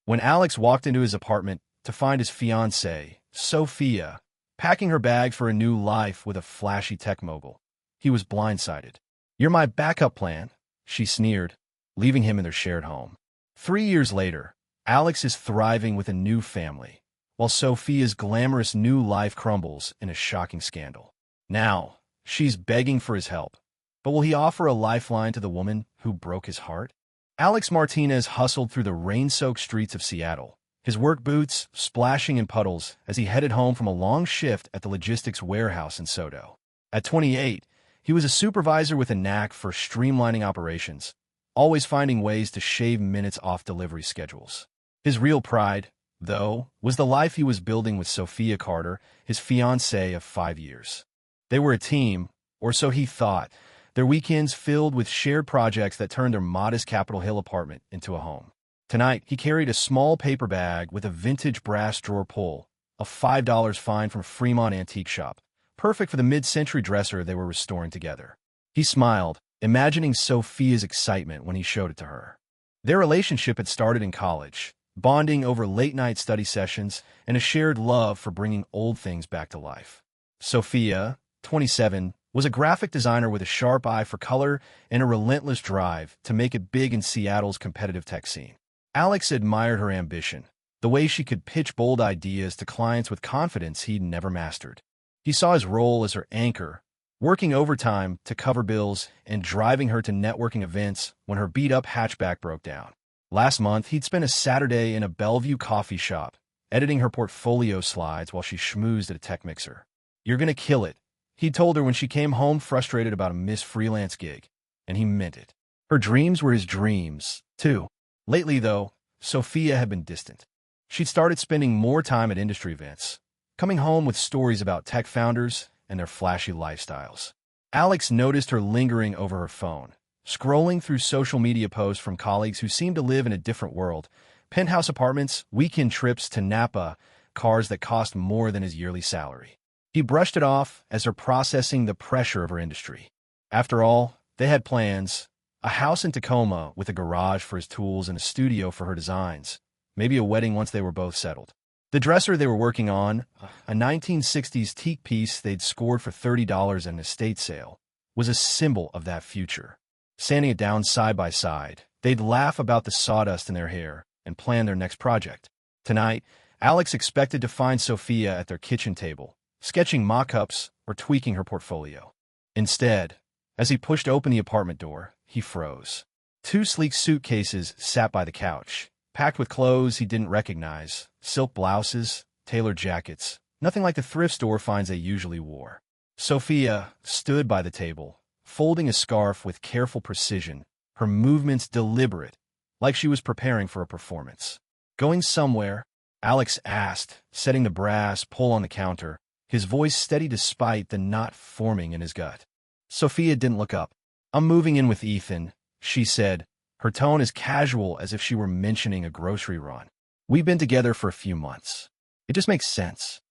When Alex walked into his apartment to find his fiancée, Sophia, packing her bag for a new life with a flashy tech mogul, he was blindsided. "You're my backup plan," she sneered, leaving him in their shared home. 3 years later, Alex is thriving with a new family, while Sophia's glamorous new life crumbles in a shocking scandal. Now, she's begging for his help. But will he offer a lifeline to the woman who broke his heart? Alex Martinez hustled through the rain-soaked streets of Seattle, his work boots splashing in puddles as he headed home from a long shift at the logistics warehouse in Sodo. At 28, he was a supervisor with a knack for streamlining operations, always finding ways to shave minutes off delivery schedules. His real pride, though, was the life he was building with Sophia Carter, his fiancée of 5 years. They were a team, or so he thought, their weekends filled with shared projects that turned their modest Capitol Hill apartment into a home. Tonight, he carried a small paper bag with a vintage brass drawer pull, a $5 find from Fremont Antique Shop, perfect for the mid-century dresser they were restoring together. He smiled, imagining Sophia's excitement when he showed it to her. Their relationship had started in college, bonding over late-night study sessions and a shared love for bringing old things back to life. Sophia, 27, was a graphic designer with a sharp eye for color and a relentless drive to make it big in Seattle's competitive tech scene. Alex admired her ambition, the way she could pitch bold ideas to clients with confidence he'd never mastered. He saw his role as her anchor, working overtime to cover bills and driving her to networking events when her beat-up hatchback broke down. Last month, he'd spent a Saturday in a Bellevue coffee shop, editing her portfolio slides while she schmoozed at a tech mixer. "You're gonna kill it," he told her when she came home frustrated about a missed freelance gig, and he meant it. Her dreams were his dreams, too. Lately, though, Sophia had been distant. She'd started spending more time at industry events, coming home with stories about tech founders and their flashy lifestyles. Alex noticed her lingering over her phone, scrolling through social media posts from colleagues who seemed to live in a different world: penthouse apartments, weekend trips to Napa, cars that cost more than his yearly salary. He brushed it off as her processing the pressure of her industry. After all, they had plans: a house in Tacoma with a garage for his tools and a studio for her designs, maybe a wedding once they were both settled. The dresser they were working on, a 1960s teak piece they'd scored for $30 at an estate sale, was a symbol of that future. Sanding it down side by side, they'd laugh about the sawdust in their hair and plan their next project. Tonight, Alex expected to find Sophia at their kitchen table, sketching mock-ups or tweaking her portfolio. Instead, as he pushed open the apartment door, he froze. 2 sleek suitcases sat by the couch, packed with clothes he didn't recognize: silk blouses, tailored jackets, nothing like the thrift store finds they usually wore. Sophia stood by the table, folding a scarf with careful precision, her movements deliberate, like she was preparing for a performance. "Going somewhere?" Alex asked, setting the brass pull on the counter, his voice steady despite the knot forming in his gut. Sophia didn't look up. "I'm moving in with Ethan," she said, her tone as casual as if she were mentioning a grocery run. "We've been together for a few months. It just makes sense."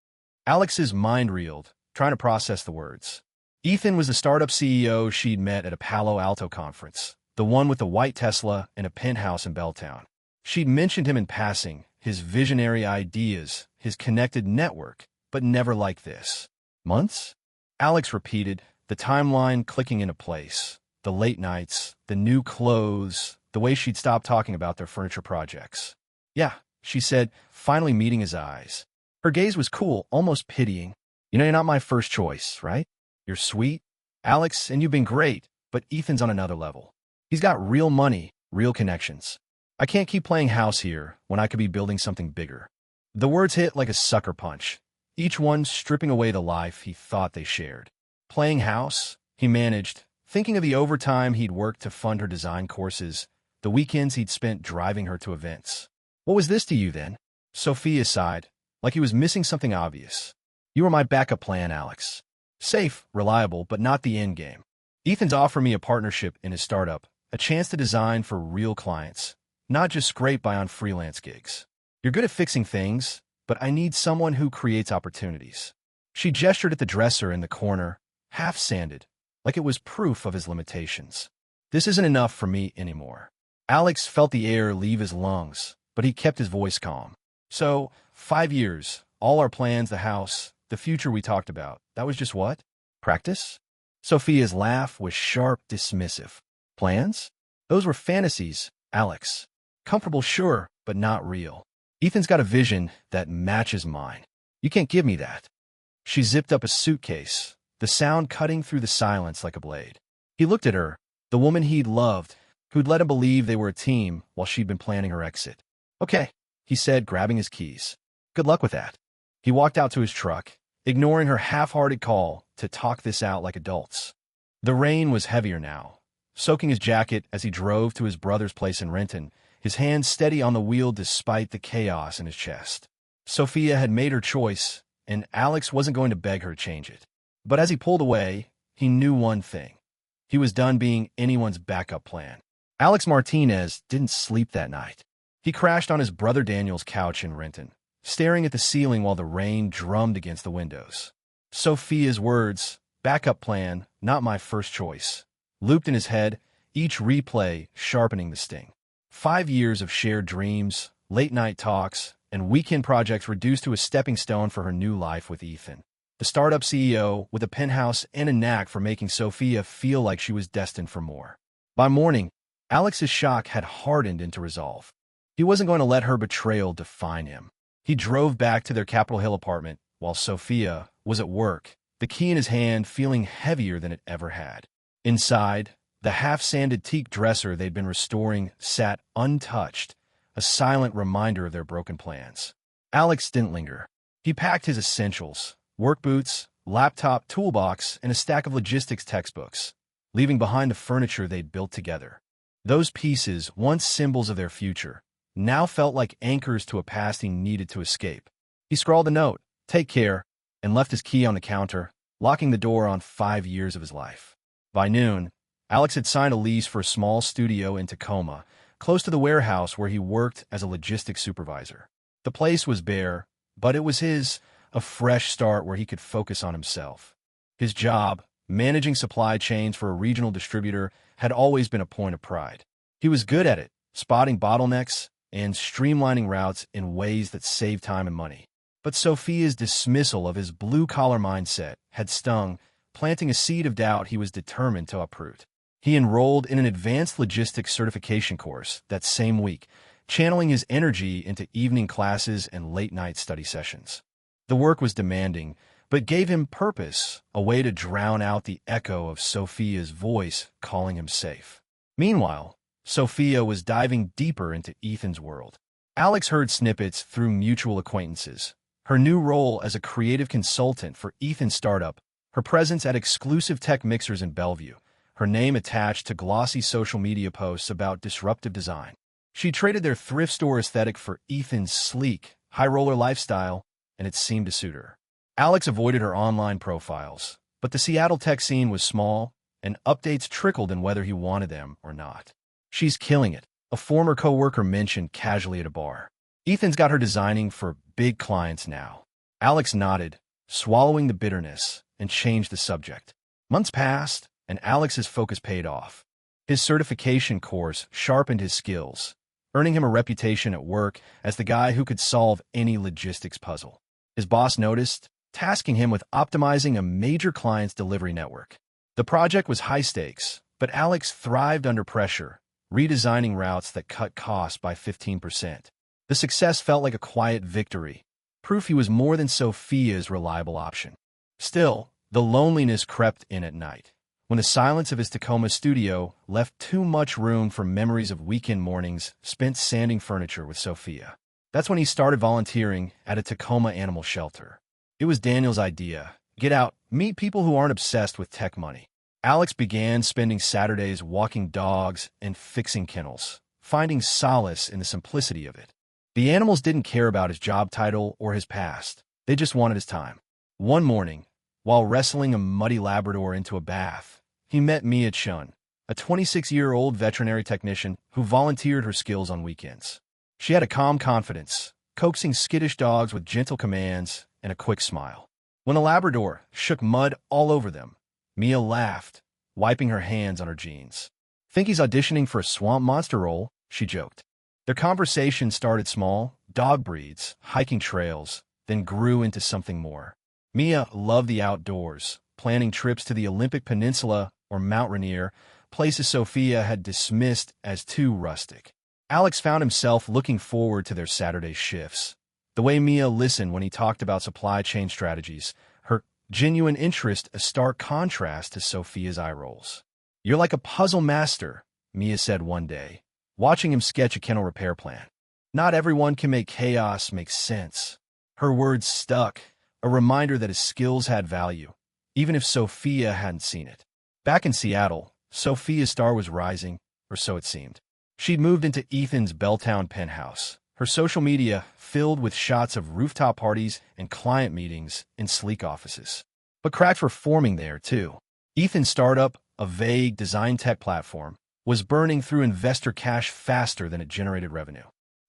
Alex's mind reeled, trying to process the words. Ethan was the startup CEO she'd met at a Palo Alto conference, the one with the white Tesla and a penthouse in Belltown. She'd mentioned him in passing, his visionary ideas, his connected network, but never like this. "Months?" Alex repeated, the timeline clicking into place. The late nights, the new clothes, the way she'd stopped talking about their furniture projects. "Yeah," she said, finally meeting his eyes. Her gaze was cool, almost pitying. "You know you're not my first choice, right? You're sweet, Alex, and you've been great, but Ethan's on another level. He's got real money, real connections. I can't keep playing house here when I could be building something bigger." The words hit like a sucker punch, each one stripping away the life he thought they shared. Playing house, he managed, thinking of the overtime he'd worked to fund her design courses, the weekends he'd spent driving her to events. "What was this to you, then?" Sophia sighed, like he was missing something obvious. "You were my backup plan, Alex. Safe, reliable, but not the end game. Ethan's offered me a partnership in his startup, a chance to design for real clients, not just scrape by on freelance gigs. You're good at fixing things, but I need someone who creates opportunities." She gestured at the dresser in the corner, half-sanded, like it was proof of his limitations. "This isn't enough for me anymore." Alex felt the air leave his lungs, but he kept his voice calm. So, 5 years, all our plans, the house, the future we talked about, that was just what? Practice? Sophia's laugh was sharp, dismissive. Plans? Those were fantasies, Alex. Comfortable, sure, but not real. Ethan's got a vision that matches mine. You can't give me that. She zipped up a suitcase, the sound cutting through the silence like a blade. He looked at her, the woman he'd loved, who'd let him believe they were a team while she'd been planning her exit. Okay, he said, grabbing his keys. Good luck with that. He walked out to his truck, ignoring her half-hearted call to talk this out like adults. The rain was heavier now, soaking his jacket as he drove to his brother's place in Renton, his hands steady on the wheel despite the chaos in his chest. Sophia had made her choice, and Alex wasn't going to beg her to change it. But as he pulled away, he knew one thing. He was done being anyone's backup plan. Alex Martinez didn't sleep that night. He crashed on his brother Daniel's couch in Renton, staring at the ceiling while the rain drummed against the windows. Sophia's words, backup plan, not my first choice, looped in his head, each replay sharpening the sting. 5 years of shared dreams, late-night talks, and weekend projects reduced to a stepping stone for her new life with Ethan, the startup CEO with a penthouse and a knack for making Sophia feel like she was destined for more. By morning, Alex's shock had hardened into resolve. He wasn't going to let her betrayal define him. He drove back to their Capitol Hill apartment while Sophia was at work, the key in his hand feeling heavier than it ever had. Inside, the half-sanded teak dresser they'd been restoring sat untouched, a silent reminder of their broken plans. Alex didn't linger. He packed his essentials, work boots, laptop, toolbox, and a stack of logistics textbooks, leaving behind the furniture they'd built together. Those pieces, once symbols of their future, now felt like anchors to a past he needed to escape. He scrawled a note, "Take care," and left his key on the counter, locking the door on 5 years of his life. By noon, Alex had signed a lease for a small studio in Tacoma, close to the warehouse where he worked as a logistics supervisor. The place was bare, but it was a fresh start where he could focus on himself. His job, managing supply chains for a regional distributor, had always been a point of pride. He was good at it, spotting bottlenecks and streamlining routes in ways that saved time and money. But Sophia's dismissal of his blue-collar mindset had stung, planting a seed of doubt he was determined to uproot. He enrolled in an advanced logistics certification course that same week, channeling his energy into evening classes and late-night study sessions. The work was demanding, but gave him purpose, a way to drown out the echo of Sophia's voice calling him safe. Meanwhile, Sophia was diving deeper into Ethan's world. Alex heard snippets through mutual acquaintances. Her new role as a creative consultant for Ethan's startup, her presence at exclusive tech mixers in Bellevue, her name attached to glossy social media posts about disruptive design. She traded their thrift store aesthetic for Ethan's sleek, high-roller lifestyle, and it seemed to suit her. Alex avoided her online profiles, but the Seattle tech scene was small, and updates trickled in whether he wanted them or not. "She's killing it," a former coworker mentioned casually at a bar. "Ethan's got her designing for big clients now." Alex nodded, swallowing the bitterness, and changed the subject. Months passed, and Alex's focus paid off. His certification course sharpened his skills, earning him a reputation at work as the guy who could solve any logistics puzzle. His boss noticed, tasking him with optimizing a major client's delivery network. The project was high stakes, but Alex thrived under pressure, redesigning routes that cut costs by 15%. The success felt like a quiet victory, proof he was more than Sophia's reliable option. Still, the loneliness crept in at night, when the silence of his Tacoma studio left too much room for memories of weekend mornings spent sanding furniture with Sophia. That's when he started volunteering at a Tacoma animal shelter. It was Daniel's idea. Get out, meet people who aren't obsessed with tech money. Alex began spending Saturdays walking dogs and fixing kennels, finding solace in the simplicity of it. The animals didn't care about his job title or his past. They just wanted his time. One morning, while wrestling a muddy Labrador into a bath, he met Mia Chun, a 26-year-old veterinary technician who volunteered her skills on weekends. She had a calm confidence, coaxing skittish dogs with gentle commands and a quick smile. When the Labrador shook mud all over them, Mia laughed, wiping her hands on her jeans. "Think he's auditioning for a swamp monster role?" she joked. Their conversation started small, dog breeds, hiking trails, then grew into something more. Mia loved the outdoors, planning trips to the Olympic Peninsula or Mount Rainier, places Sophia had dismissed as too rustic. Alex found himself looking forward to their Saturday shifts. The way Mia listened when he talked about supply chain strategies, her genuine interest a stark contrast to Sophia's eye rolls. "You're like a puzzle master," Mia said one day, watching him sketch a kennel repair plan. "Not everyone can make chaos make sense." Her words stuck, a reminder that his skills had value, even if Sophia hadn't seen it. Back in Seattle, Sophia's star was rising, or so it seemed. She'd moved into Ethan's Belltown penthouse, her social media filled with shots of rooftop parties and client meetings in sleek offices. But cracks were forming there, too. Ethan's startup, a vague design tech platform, was burning through investor cash faster than it generated revenue.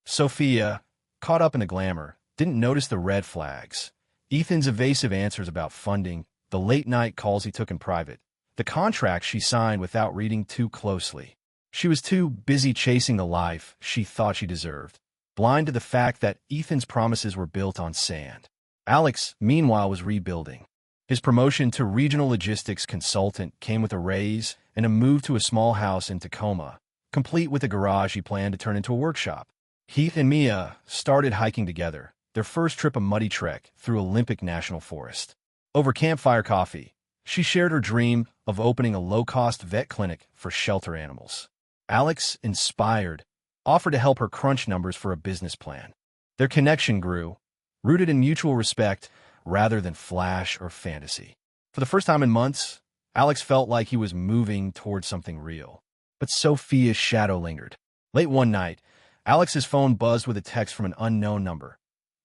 Sophia, caught up in the glamour, didn't notice the red flags. Ethan's evasive answers about funding, the late-night calls he took in private, the contracts she signed without reading too closely. She was too busy chasing the life she thought she deserved, blind to the fact that Ethan's promises were built on sand. Alex, meanwhile, was rebuilding. His promotion to regional logistics consultant came with a raise and a move to a small house in Tacoma, complete with a garage he planned to turn into a workshop. Heath and Mia started hiking together, their first trip a muddy trek through Olympic National Forest. Over campfire coffee, she shared her dream of opening a low-cost vet clinic for shelter animals. Alex, inspired, offered to help her crunch numbers for a business plan. Their connection grew, rooted in mutual respect rather than flash or fantasy. For the first time in months, Alex felt like he was moving towards something real. But Sophia's shadow lingered. Late one night, Alex's phone buzzed with a text from an unknown number.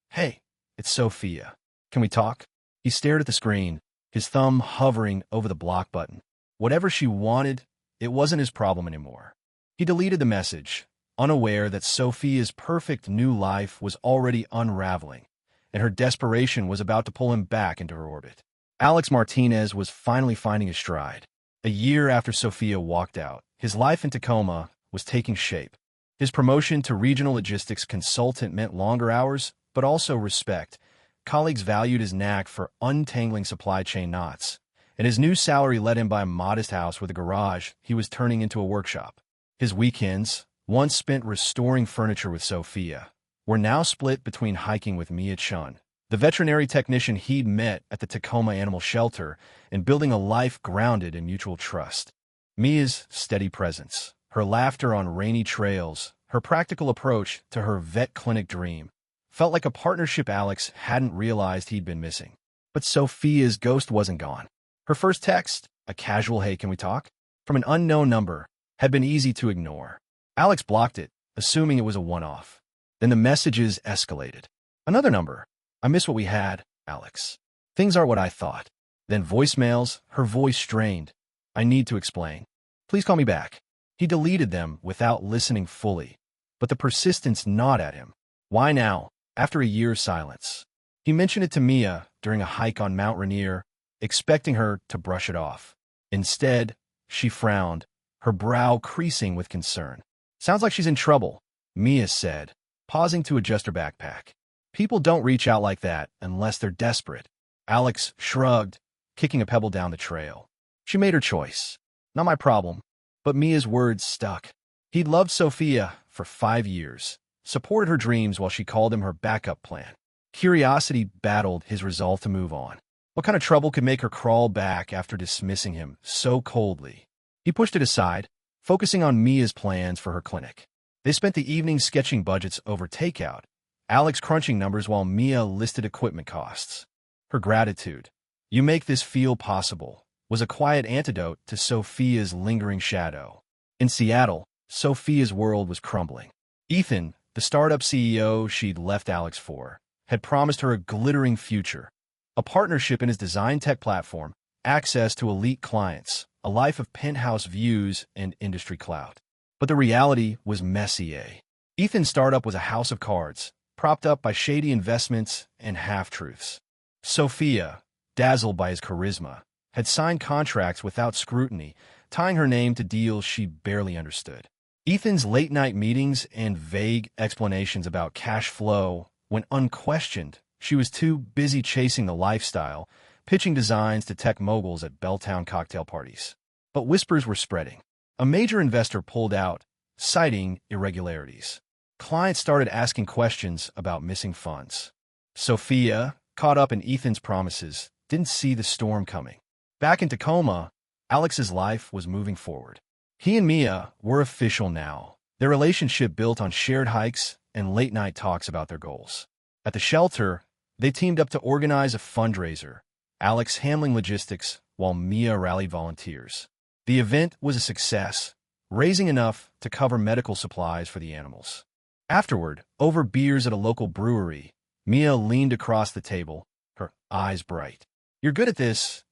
"Hey, it's Sophia. Can we talk?" He stared at the screen, his thumb hovering over the block button. Whatever she wanted, it wasn't his problem anymore. He deleted the message, unaware that Sophia's perfect new life was already unraveling, and her desperation was about to pull him back into her orbit. Alex Martinez was finally finding his stride. A year after Sophia walked out, his life in Tacoma was taking shape. His promotion to regional logistics consultant meant longer hours, but also respect. Colleagues valued his knack for untangling supply chain knots, and his new salary led him by a modest house with a garage he was turning into a workshop. His weekends, once spent restoring furniture with Sophia, were now split between hiking with Mia Chun, the veterinary technician he'd met at the Tacoma Animal Shelter, and building a life grounded in mutual trust. Mia's steady presence, her laughter on rainy trails, her practical approach to her vet clinic dream, felt like a partnership Alex hadn't realized he'd been missing. But Sophia's ghost wasn't gone. Her first text, a casual "Hey, can we talk?" from an unknown number, had been easy to ignore. Alex blocked it, assuming it was a one-off. Then the messages escalated. Another number. "I miss what we had, Alex. Things aren't what I thought." Then voicemails, her voice strained. "I need to explain. Please call me back." He deleted them without listening fully, but the persistence gnawed at him. Why now, after a year's silence? He mentioned it to Mia during a hike on Mount Rainier, expecting her to brush it off. Instead, she frowned, her brow creasing with concern. "Sounds like she's in trouble," Mia said, pausing to adjust her backpack. "People don't reach out like that unless they're desperate." Alex shrugged, kicking a pebble down the trail. "She made her choice. Not my problem." But Mia's words stuck. He'd loved Sophia for 5 years, supported her dreams while she called him her backup plan. Curiosity battled his resolve to move on. What kind of trouble could make her crawl back after dismissing him so coldly? He pushed it aside, focusing on Mia's plans for her clinic. They spent the evening sketching budgets over takeout, Alex crunching numbers while Mia listed equipment costs. Her gratitude, "You make this feel possible," was a quiet antidote to Sophia's lingering shadow. In Seattle, Sophia's world was crumbling. Ethan, the startup CEO she'd left Alex for, had promised her a glittering future, a partnership in his design tech platform, access to elite clients, a life of penthouse views and industry clout. But the reality was messy. Ethan's startup was a house of cards, propped up by shady investments and half-truths. Sophia, dazzled by his charisma, had signed contracts without scrutiny, tying her name to deals she barely understood. Ethan's late-night meetings and vague explanations about cash flow went unquestioned. She was too busy chasing the lifestyle, pitching designs to tech moguls at Belltown cocktail parties. But whispers were spreading. A major investor pulled out, citing irregularities. Clients started asking questions about missing funds. Sophia, caught up in Ethan's promises, didn't see the storm coming. Back in Tacoma, Alex's life was moving forward. He and Mia were official now. Their relationship built on shared hikes and late-night talks about their goals. At the shelter, they teamed up to organize a fundraiser, Alex handling logistics while Mia rallied volunteers. The event was a success, raising enough to cover medical supplies for the animals. Afterward, over beers at a local brewery, Mia leaned across the table, her eyes bright. "You're good at this,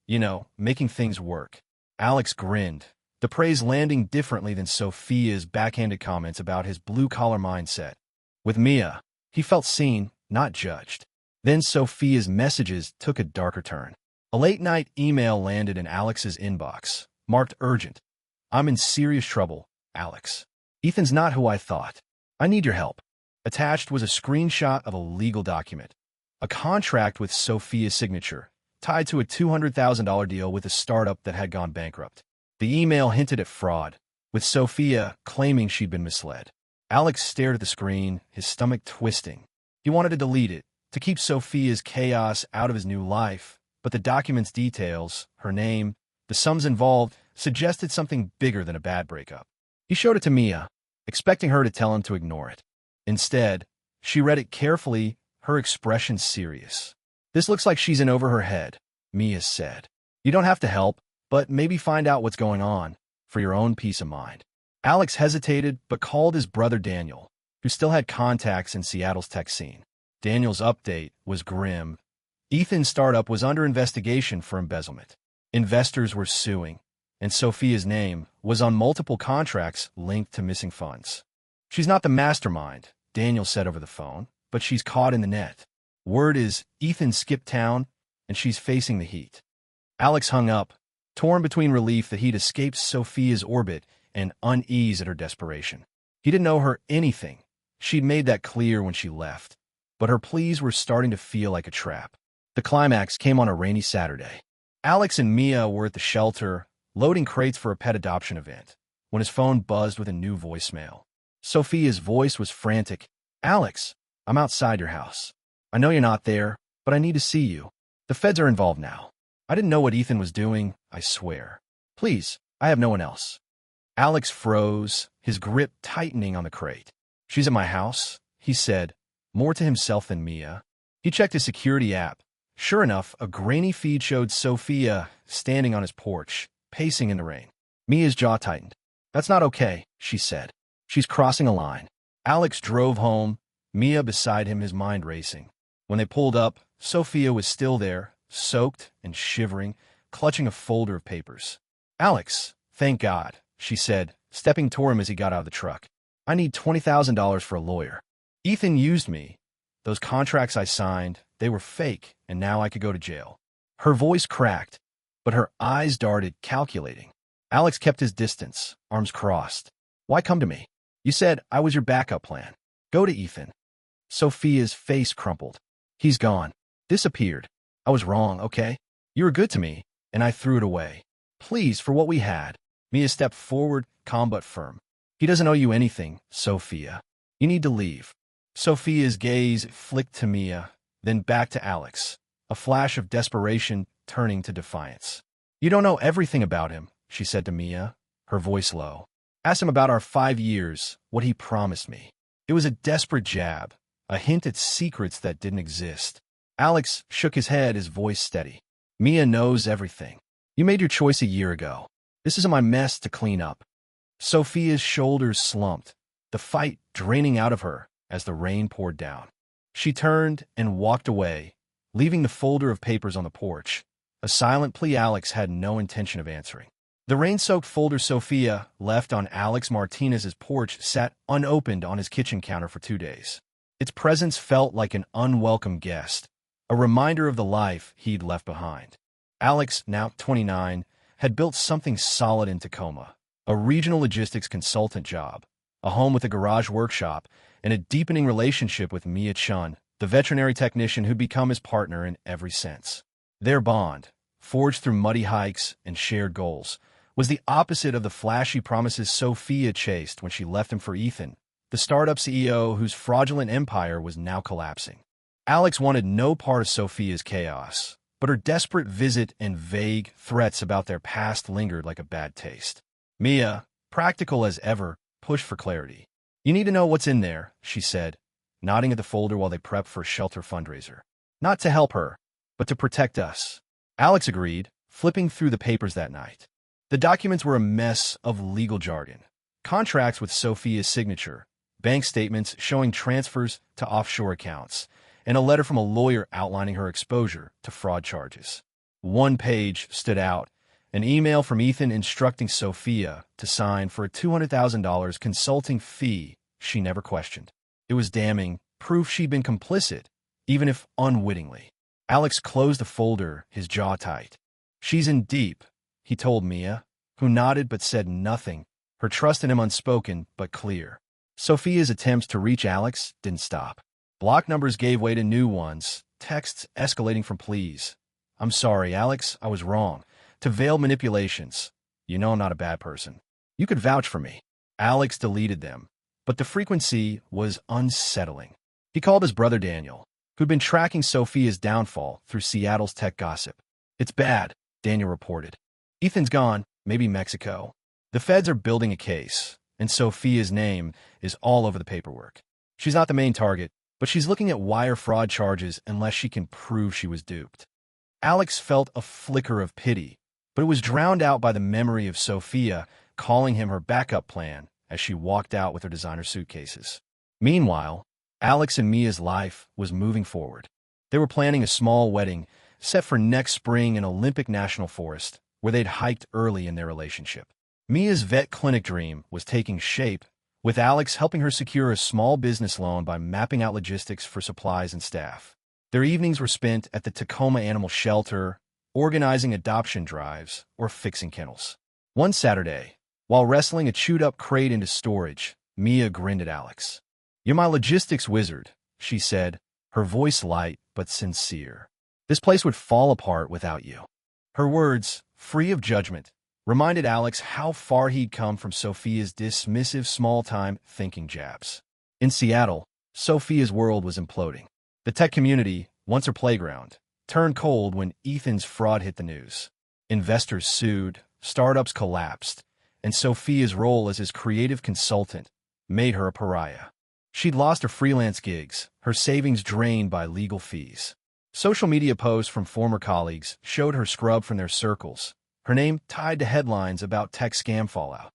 making things work." Alex grinned, the praise landing differently than Sophia's backhanded comments about his blue-collar mindset. With Mia, he felt seen, not judged. Then Sophia's messages took a darker turn. A late-night email landed in Alex's inbox, marked urgent. "I'm in serious trouble, Alex. Ethan's not who I thought. I need your help." Attached was a screenshot of a legal document, a contract with Sophia's signature, tied to a $200,000 deal with a startup that had gone bankrupt. The email hinted at fraud, with Sophia claiming she'd been misled. Alex stared at the screen, his stomach twisting. He wanted to delete it, to keep Sophia's chaos out of his new life, but the document's details, her name, the sums involved, suggested something bigger than a bad breakup. He showed it to Mia, expecting her to tell him to ignore it. Instead, she read it carefully, her expression serious. "This looks like she's in over her head," Mia said. "You don't have to help, but maybe find out what's going on, for your own peace of mind." Alex hesitated, but called his brother Daniel, who still had contacts in Seattle's tech scene. Daniel's update was grim. Ethan's startup was under investigation for embezzlement. Investors were suing, and Sophia's name was on multiple contracts linked to missing funds. "She's not the mastermind," Daniel said over the phone, "but she's caught in the net. Word is Ethan skipped town, and she's facing the heat." Alex hung up, torn between relief that he'd escaped Sophia's orbit and unease at her desperation. He didn't owe her anything. She'd made that clear when she left. But her pleas were starting to feel like a trap. The climax came on a rainy Saturday. Alex and Mia were at the shelter, loading crates for a pet adoption event, when his phone buzzed with a new voicemail. Sophia's voice was frantic. "Alex, I'm outside your house. I know you're not there, but I need to see you. The feds are involved now. I didn't know what Ethan was doing, I swear. Please, I have no one else." Alex froze, his grip tightening on the crate. "She's at my house," he said, more to himself than Mia. He checked his security app. Sure enough, a grainy feed showed Sophia standing on his porch, pacing in the rain. Mia's jaw tightened. "That's not okay," she said. "She's crossing a line." Alex drove home, Mia beside him, his mind racing. When they pulled up, Sophia was still there, soaked and shivering, clutching a folder of papers. "Alex, thank God," she said, stepping toward him as he got out of the truck. "I need $20,000 for a lawyer. Ethan used me. Those contracts I signed, they were fake, and now I could go to jail." Her voice cracked, but her eyes darted, calculating. Alex kept his distance, arms crossed. "Why come to me? You said I was your backup plan. Go to Ethan." Sophia's face crumpled. "He's gone. Disappeared. I was wrong, okay? You were good to me, and I threw it away. Please, for what we had." Mia stepped forward, calm but firm. "He doesn't owe you anything, Sophia. You need to leave." Sophia's gaze flicked to Mia, then back to Alex, a flash of desperation turning to defiance. "You don't know everything about him," she said to Mia, her voice low. "Ask him about our 5 years, what he promised me." It was a desperate jab, a hint at secrets that didn't exist. Alex shook his head, his voice steady. "Mia knows everything. You made your choice a year ago. This isn't my mess to clean up." Sophia's shoulders slumped, the fight draining out of her as the rain poured down. She turned and walked away, leaving the folder of papers on the porch, a silent plea Alex had no intention of answering. The rain-soaked folder Sophia left on Alex Martinez's porch sat unopened on his kitchen counter for 2 days. Its presence felt like an unwelcome guest, a reminder of the life he'd left behind. Alex, now 29, had built something solid in Tacoma, a regional logistics consultant job, a home with a garage workshop, and a deepening relationship with Mia Chun, the veterinary technician who'd become his partner in every sense. Their bond, forged through muddy hikes and shared goals, was the opposite of the flashy promises Sophia chased when she left him for Ethan, the startup CEO whose fraudulent empire was now collapsing. Alex wanted no part of Sophia's chaos, but her desperate visit and vague threats about their past lingered like a bad taste. Mia, practical as ever, pushed for clarity. "You need to know what's in there," she said, nodding at the folder while they prepped for a shelter fundraiser. "Not to help her, but to protect us." Alex agreed, flipping through the papers that night. The documents were a mess of legal jargon. Contracts with Sophia's signature, bank statements showing transfers to offshore accounts, and a letter from a lawyer outlining her exposure to fraud charges. One page stood out, an email from Ethan instructing Sophia to sign for a $200,000 consulting fee she never questioned. It was damning, proof she'd been complicit, even if unwittingly. Alex closed the folder, his jaw tight. "She's in deep," he told Mia, who nodded but said nothing, her trust in him unspoken but clear. Sophia's attempts to reach Alex didn't stop. Block numbers gave way to new ones, texts escalating from pleas. "I'm sorry, Alex, I was wrong," to veiled manipulations. "You know I'm not a bad person. You could vouch for me." Alex deleted them, but the frequency was unsettling. He called his brother Daniel, who'd been tracking Sophia's downfall through Seattle's tech gossip. "It's bad," Daniel reported. "Ethan's gone, maybe Mexico. The feds are building a case, and Sophia's name is all over the paperwork. She's not the main target, but she's looking at wire fraud charges unless she can prove she was duped." Alex felt a flicker of pity, but it was drowned out by the memory of Sophia calling him her backup plan as she walked out with her designer suitcases. Meanwhile, Alex and Mia's life was moving forward. They were planning a small wedding set for next spring in Olympic National Forest, where they'd hiked early in their relationship. Mia's vet clinic dream was taking shape, with Alex helping her secure a small business loan by mapping out logistics for supplies and staff. Their evenings were spent at the Tacoma Animal Shelter, organizing adoption drives or fixing kennels. One Saturday, while wrestling a chewed-up crate into storage, Mia grinned at Alex. "You're my logistics wizard," she said, her voice light but sincere. "This place would fall apart without you." Her words, free of judgment, reminded Alex how far he'd come from Sophia's dismissive small-time thinking jabs. In Seattle, Sophia's world was imploding. The tech community, once her playground, turned cold when Ethan's fraud hit the news. Investors sued, startups collapsed, and Sophia's role as his creative consultant made her a pariah. She'd lost her freelance gigs, her savings drained by legal fees. Social media posts from former colleagues showed her scrubbed from their circles, her name tied to headlines about tech scam fallout.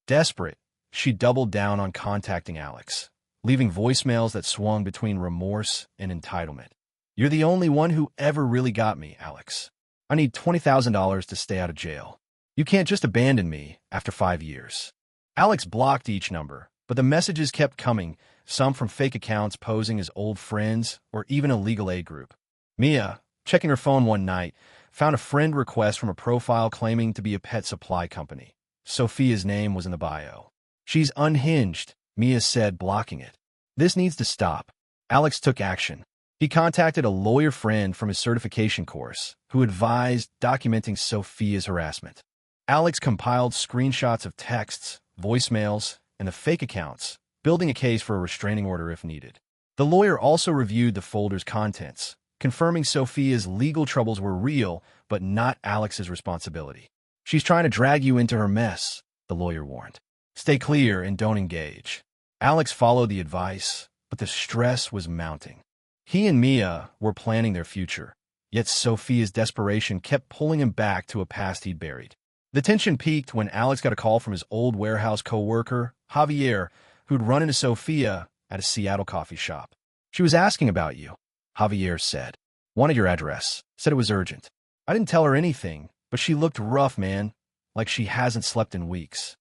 Desperate, she doubled down on contacting Alex, leaving voicemails that swung between remorse and entitlement. "You're the only one who ever really got me, Alex. I need $20,000 to stay out of jail. You can't just abandon me after 5 years." Alex blocked each number, but the messages kept coming, some from fake accounts posing as old friends or even a legal aid group. Mia, checking her phone one night, found a friend request from a profile claiming to be a pet supply company. Sophia's name was in the bio. "She's unhinged," Mia said, blocking it. "This needs to stop." Alex took action. He contacted a lawyer friend from his certification course, who advised documenting Sophia's harassment. Alex compiled screenshots of texts, voicemails, and the fake accounts, building a case for a restraining order if needed. The lawyer also reviewed the folder's contents, confirming Sophia's legal troubles were real, but not Alex's responsibility. "She's trying to drag you into her mess," the lawyer warned. "Stay clear and don't engage." Alex followed the advice, but the stress was mounting. He and Mia were planning their future, yet Sophia's desperation kept pulling him back to a past he'd buried. The tension peaked when Alex got a call from his old warehouse co-worker, Javier, who'd run into Sophia at a Seattle coffee shop. "She was asking about you," Javier said. "Wanted your address, said it was urgent. I didn't tell her anything, but she looked rough, man, like she hasn't slept in weeks."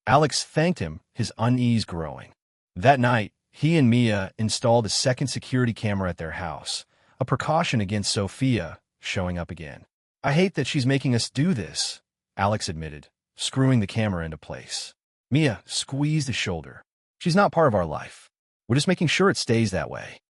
Alex thanked him, his unease growing. That night, he and Mia installed a second security camera at their house, a precaution against Sophia showing up again. "I hate that she's making us do this," Alex admitted, screwing the camera into place. Mia squeezed his shoulder. She's not part of our life. We're just making sure it stays that way.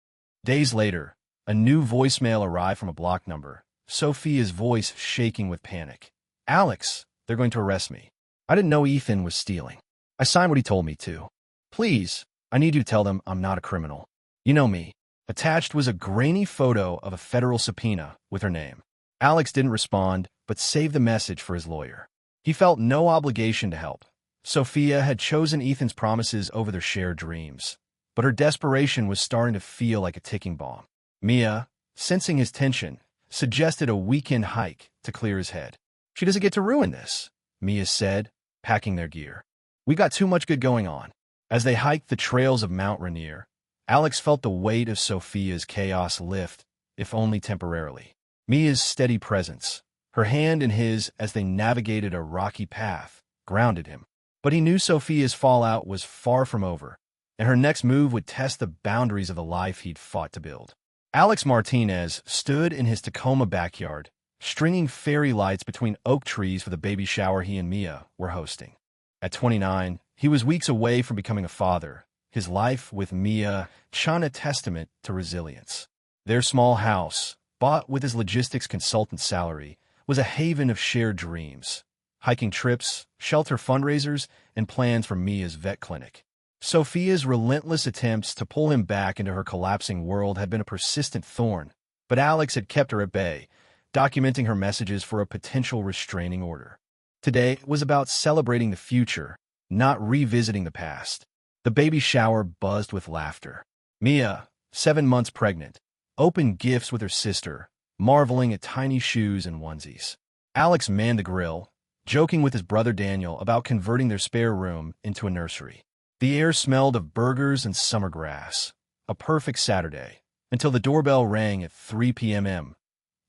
Days later, a new voicemail arrived from a blocked number, Sophia's voice shaking with panic. Alex, they're going to arrest me. I didn't know Ethan was stealing. I signed what he told me to. Please, I need you to tell them I'm not a criminal. You know me. Attached was a grainy photo of a federal subpoena with her name. Alex didn't respond, but saved the message for his lawyer. He felt no obligation to help. Sophia had chosen Ethan's promises over their shared dreams, but her desperation was starting to feel like a ticking bomb. Mia, sensing his tension, suggested a weekend hike to clear his head. She doesn't get to ruin this, Mia said, packing their gear. We got too much good going on. As they hiked the trails of Mount Rainier, Alex felt the weight of Sophia's chaos lift, if only temporarily. Mia's steady presence, her hand in his as they navigated a rocky path, grounded him. But he knew Sophia's fallout was far from over, and her next move would test the boundaries of the life he'd fought to build. Alex Martinez stood in his Tacoma backyard, stringing fairy lights between oak trees for the baby shower he and Mia were hosting. At 29, he was weeks away from becoming a father, his life with Mia shone a testament to resilience. Their small house, bought with his logistics consultant salary, was a haven of shared dreams. Hiking trips, shelter fundraisers, and plans for Mia's vet clinic. Sophia's relentless attempts to pull him back into her collapsing world had been a persistent thorn, but Alex had kept her at bay, documenting her messages for a potential restraining order. Today was about celebrating the future, not revisiting the past. The baby shower buzzed with laughter. Mia, 7 months pregnant, opened gifts with her sister, marveling at tiny shoes and onesies. Alex manned the grill, joking with his brother Daniel about converting their spare room into a nursery. The air smelled of burgers and summer grass. A perfect Saturday, until the doorbell rang at 3 p.m.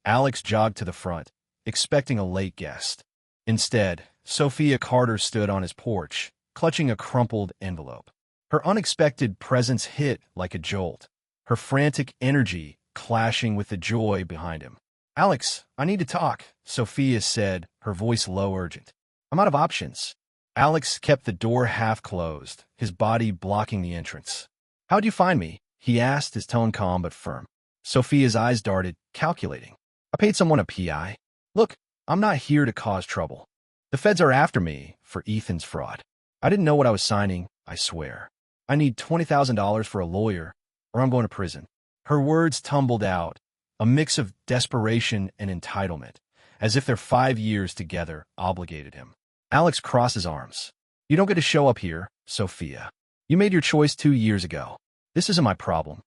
Alex jogged to the front, expecting a late guest. Instead, Sophia Carter stood on his porch, clutching a crumpled envelope. Her unexpected presence hit like a jolt, her frantic energy clashing with the joy behind him. Alex, I need to talk, Sophia said, her voice low urgent. I'm out of options. Alex kept the door half closed, his body blocking the entrance. How'd you find me? He asked, his tone calm but firm. Sophia's eyes darted, calculating. I paid someone a PI. Look, I'm not here to cause trouble. The feds are after me for Ethan's fraud. I didn't know what I was signing, I swear. I need $20,000 for a lawyer, or I'm going to prison. Her words tumbled out, a mix of desperation and entitlement, as if their 5 years together obligated him. Alex crossed his arms. You don't get to show up here, Sophia. You made your choice 2 years ago. This isn't my problem.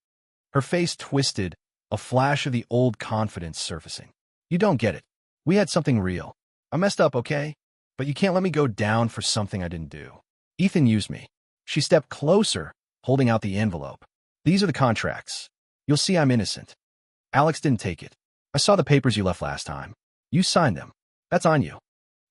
Her face twisted, a flash of the old confidence surfacing. You don't get it. We had something real. I messed up, okay? But you can't let me go down for something I didn't do. Ethan used me. She stepped closer, holding out the envelope. These are the contracts. You'll see I'm innocent. Alex didn't take it. I saw the papers you left last time. You signed them. That's on you.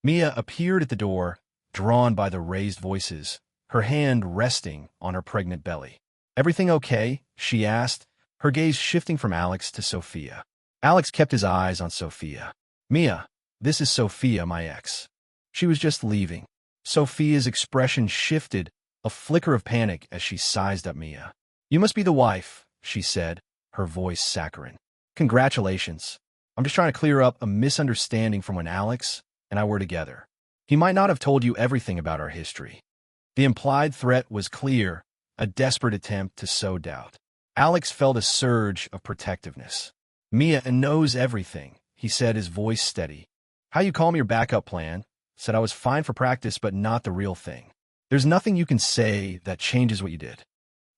Mia appeared at the door, drawn by the raised voices, her hand resting on her pregnant belly. Everything okay? She asked, her gaze shifting from Alex to Sophia. Alex kept his eyes on Sophia. Mia, this is Sophia, my ex. She was just leaving. Sophia's expression shifted, a flicker of panic as she sized up Mia. You must be the wife, she said, her voice saccharine. Congratulations. I'm just trying to clear up a misunderstanding from when Alex and I were together. He might not have told you everything about our history. The implied threat was clear, a desperate attempt to sow doubt. Alex felt a surge of protectiveness. Mia knows everything, he said, his voice steady. How you call me your backup plan? Said I was fine for practice, but not the real thing. There's nothing you can say that changes what you did.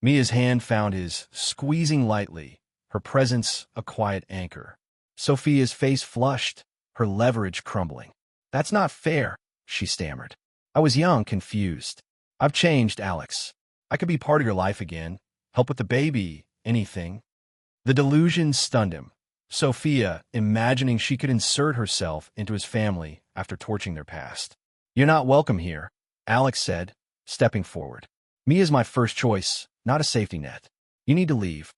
Mia's hand found his, squeezing lightly, her presence a quiet anchor. Sophia's face flushed, her leverage crumbling. That's not fair, she stammered. I was young, confused. I've changed, Alex. I could be part of your life again, help with the baby, anything. The delusion stunned him. Sophia, imagining she could insert herself into his family after torching their past. You're not welcome here, Alex said, stepping forward. Mia's my first choice, not a safety net. You need to leave.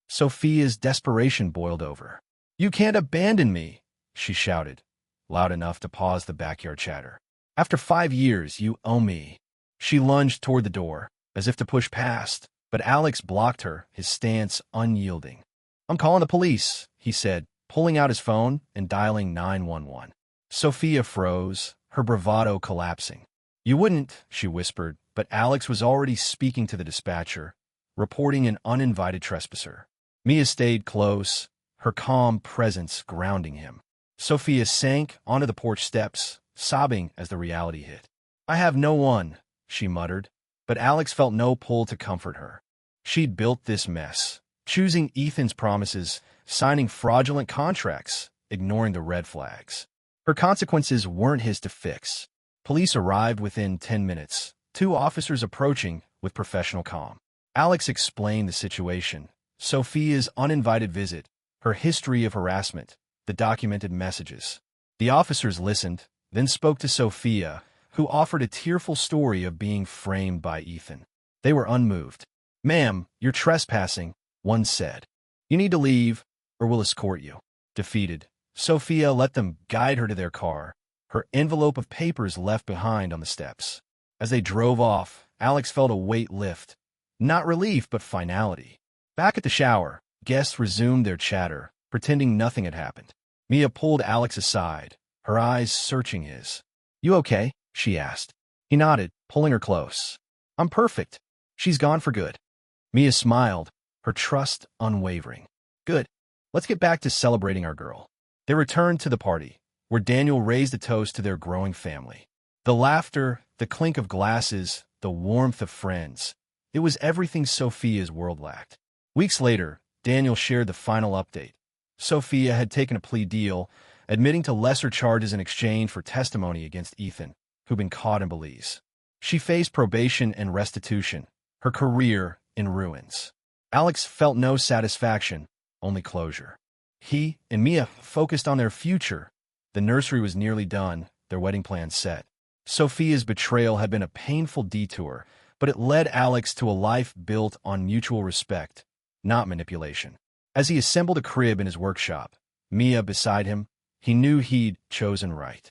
Sophia's desperation boiled over. You can't abandon me, she shouted, loud enough to pause the backyard chatter. After 5 years, you owe me. She lunged toward the door, as if to push past, but Alex blocked her, his stance unyielding. "I'm calling the police," he said, pulling out his phone and dialing 911. Sophia froze, her bravado collapsing. "You wouldn't," she whispered, but Alex was already speaking to the dispatcher, reporting an uninvited trespasser. Mia stayed close, her calm presence grounding him. Sophia sank onto the porch steps, sobbing as the reality hit. "I have no one," she muttered, but Alex felt no pull to comfort her. She'd built this mess, choosing Ethan's promises, signing fraudulent contracts, ignoring the red flags. Her consequences weren't his to fix. Police arrived within 10 minutes, 2 officers approaching with professional calm. Alex explained the situation, Sophia's uninvited visit, her history of harassment, the documented messages. The officers listened, then spoke to Sophia, who offered a tearful story of being framed by Ethan. They were unmoved. "Ma'am, you're trespassing," one said. "You need to leave, or we'll escort you." Defeated, Sophia let them guide her to their car, her envelope of papers left behind on the steps. As they drove off, Alex felt a weight lift. Not relief, but finality. Back at the shower, guests resumed their chatter, pretending nothing had happened. Mia pulled Alex aside, her eyes searching his. "You okay?" she asked. He nodded, pulling her close. "I'm perfect. She's gone for good." Mia smiled, her trust unwavering. "Good. Let's get back to celebrating our girl." They returned to the party, where Daniel raised a toast to their growing family. The laughter, the clink of glasses, the warmth of friends. It was everything Sophia's world lacked. Weeks later, Daniel shared the final update. Sophia had taken a plea deal, admitting to lesser charges in exchange for testimony against Ethan, who'd been caught in Belize. She faced probation and restitution, her career in ruins. Alex felt no satisfaction, only closure. He and Mia focused on their future. The nursery was nearly done, their wedding plans set. Sophia's betrayal had been a painful detour, but it led Alex to a life built on mutual respect, not manipulation. As he assembled a crib in his workshop, Mia beside him, he knew he'd chosen right.